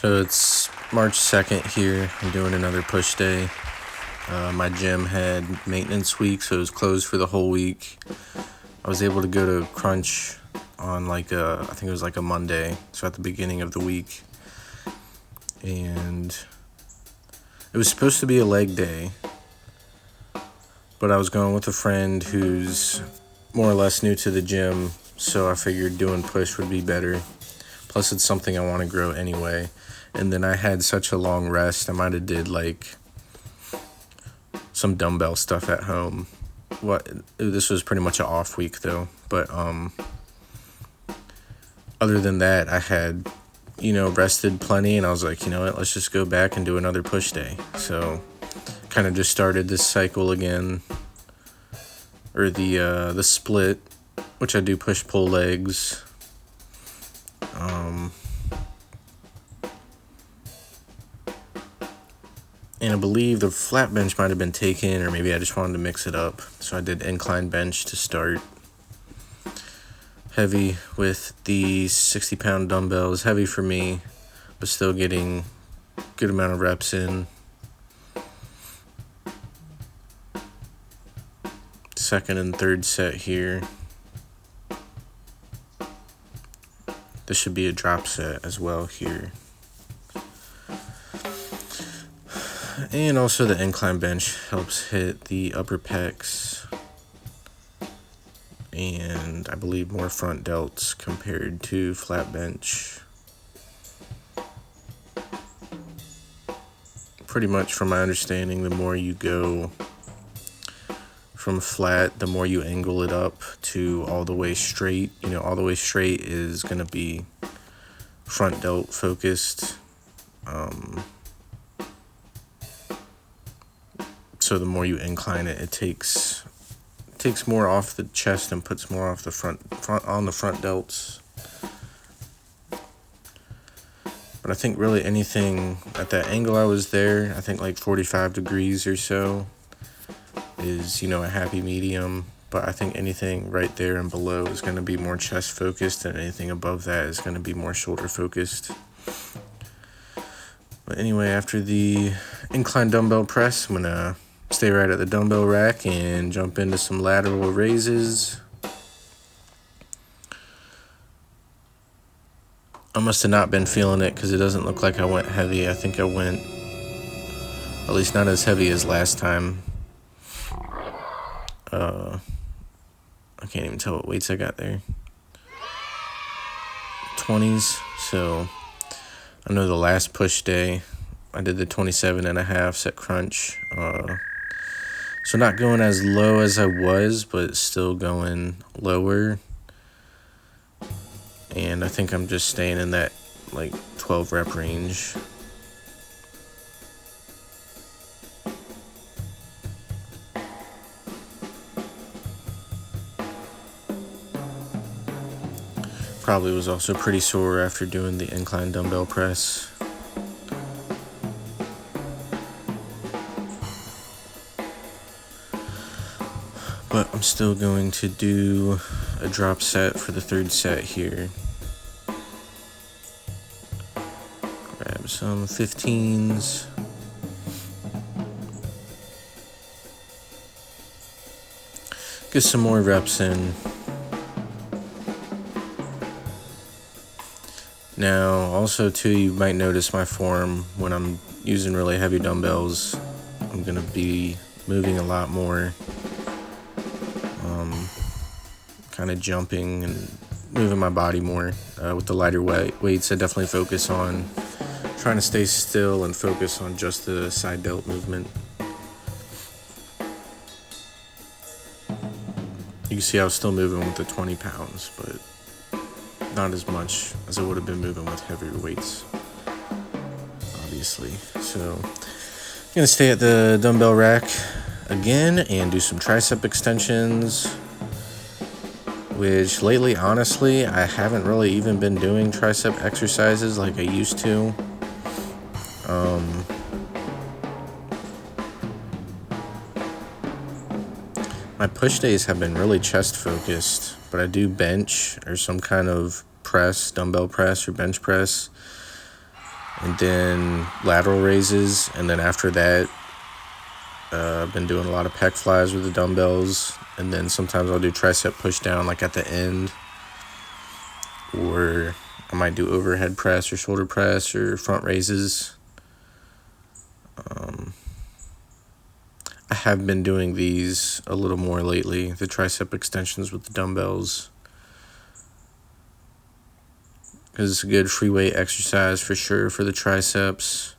So it's March 2nd here. I'm doing another push day. My gym had maintenance week, so it was closed for the whole week. I was able to go to Crunch on I think it was like a Monday, so at the beginning of the week. And it was supposed to be a leg day, but I was going with a friend who's more or less new to the gym, so I figured doing push would be better. Plus, it's something I want to grow anyway. And then I had such a long rest, I might have did some dumbbell stuff at home. This was pretty much an off week though, but other than that, I had rested plenty, and I was like, you know what, let's just go back and do another push day. So kind of just started this cycle again, or the split, which I do push pull legs. And I believe the flat bench might have been taken, or maybe I just wanted to mix it up. So I did incline bench to start. Heavy with the 60-pound dumbbells. Heavy for me, but still getting a good amount of reps in. Second and third set here. This should be a drop set as well here. And also the incline bench helps hit the upper pecs and I believe more front delts compared to flat bench. Pretty much from my understanding, the more you go from flat, the more you angle it up to all the way straight. All the way straight is going to be front delt focused. So the more you incline it, it takes more off the chest and puts more off the front on the front delts. But I think really anything at that angle I was there, I think like 45 degrees or so is, a happy medium. But I think anything right there and below is going to be more chest focused, and anything above that is going to be more shoulder focused. But anyway, after the incline dumbbell press, I'm going to stay right at the dumbbell rack and jump into some lateral raises. I must have not been feeling it because it doesn't look like I went heavy. I think I went, at least not as heavy as last time. I can't even tell what weights I got there. 20s. So I know the last push day I did the 27.5 set crunch. So not going as low as I was, but still going lower. And I think I'm just staying in that 12 rep range. Probably was also pretty sore after doing the incline dumbbell press. But I'm still going to do a drop set for the third set here. Grab some 15s. Get some more reps in. Now, also too, you might notice my form when I'm using really heavy dumbbells. I'm going to be moving a lot more. Kind of jumping and moving my body more. With the lighter weights, I definitely focus on trying to stay still and focus on just the side delt movement. You can see I was still moving with the 20 pounds, but not as much as I would have been moving with heavier weights, obviously. So I'm going to stay at the dumbbell rack again and do some tricep extensions, which lately, honestly, I haven't really even been doing tricep exercises like I used to. My push days have been really chest focused, but I do bench or some kind of press, dumbbell press or bench press. and then lateral raises, and then after that, I've been doing a lot of pec flies with the dumbbells, and then sometimes I'll do tricep push down like at the end, or I might do overhead press or shoulder press or front raises. I have been doing these a little more lately, the tricep extensions with the dumbbells, because it's a good free weight exercise for sure for the triceps.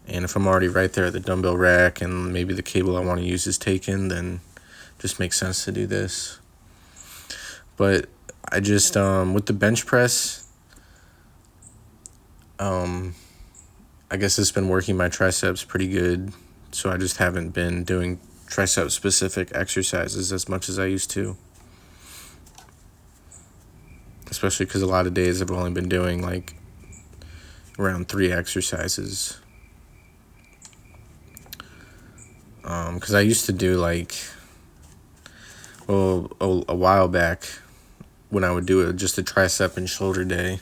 And if I'm already right there at the dumbbell rack and maybe the cable I want to use is taken, then it just makes sense to do this. But I just, with the bench press, I guess it's been working my triceps pretty good. So I just haven't been doing tricep specific exercises as much as I used to. Especially because a lot of days I've only been doing like around 3 exercises. Because I used to do like, well, a while back when I would do it, just a tricep and shoulder day,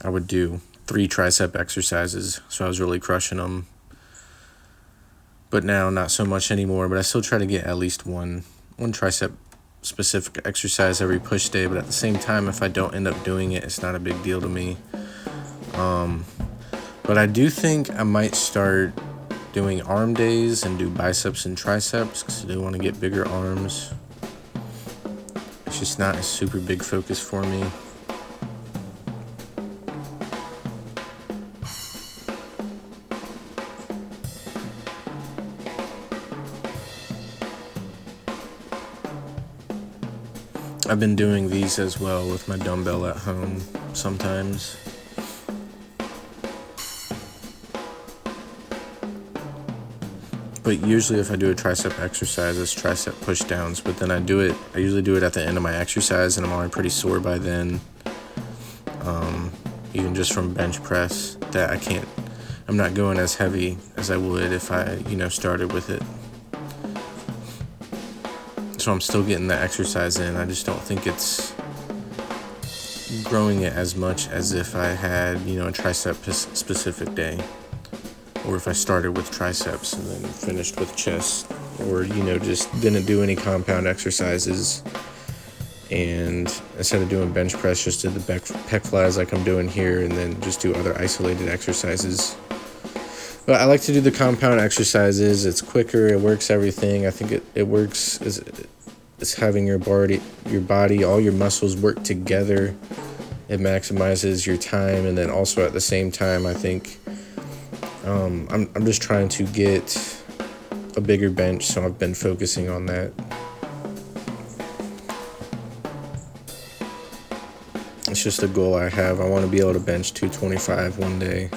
I would do 3 tricep exercises. So I was really crushing them. But now not so much anymore, but I still try to get at least one tricep specific exercise every push day. But at the same time, if I don't end up doing it, it's not a big deal to me. But I do think I might start doing arm days and do biceps and triceps because I do want to get bigger arms. It's just not a super big focus for me. I've been doing these as well with my dumbbell at home sometimes. But usually if I do a tricep exercise, it's tricep push downs. But then I usually do it at the end of my exercise, and I'm already pretty sore by then. Even just from bench press, that I'm not going as heavy as I would if I, started with it. So I'm still getting the exercise in. I just don't think it's growing it as much as if I had, a tricep specific day. Or if I started with triceps and then finished with chest. Or, just didn't do any compound exercises. And instead of doing bench press, just did the pec flies like I'm doing here, and then just do other isolated exercises. But I like to do the compound exercises. It's quicker. It works everything. I think it works as having your body, all your muscles work together. It maximizes your time, and then also at the same time, I think I'm just trying to get a bigger bench, so I've been focusing on that. It's just a goal I have. I want to be able to bench 225 one day.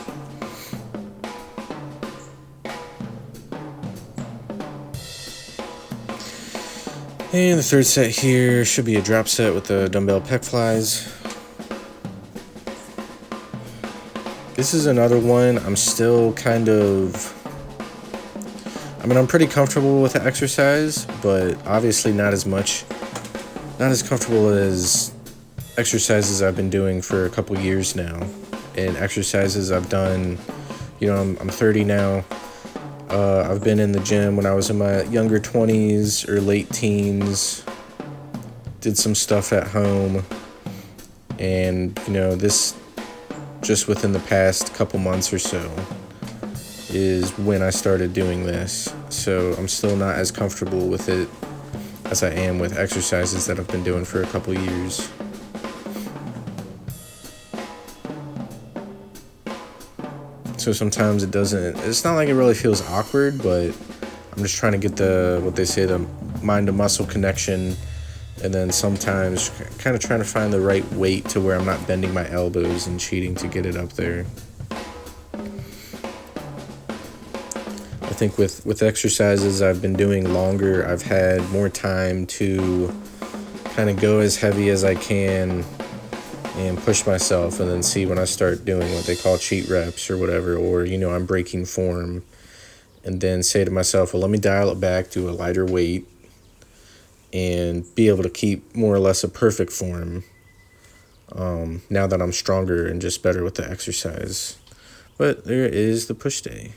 And the third set here should be a drop set with the dumbbell pec flies. This is another one I'm still I'm pretty comfortable with the exercise, but obviously not as comfortable as exercises I've been doing for a couple years now. And exercises I've done, I'm 30 now. I've been in the gym when I was in my younger 20s or late teens. Did some stuff at home. And, this just within the past couple months or so is when I started doing this. So I'm still not as comfortable with it as I am with exercises that I've been doing for a couple years. So sometimes it's not like it really feels awkward, but I'm just trying to get the mind to muscle connection, and then sometimes kind of trying to find the right weight to where I'm not bending my elbows and cheating to get it up there. I think with exercises I've been doing longer, I've had more time to kind of go as heavy as I can and push myself, and then see when I start doing what they call cheat reps or whatever, or I'm breaking form, and then say to myself, well, let me dial it back, do a lighter weight, and be able to keep more or less a perfect form now that I'm stronger and just better with the exercise. But there is the push day.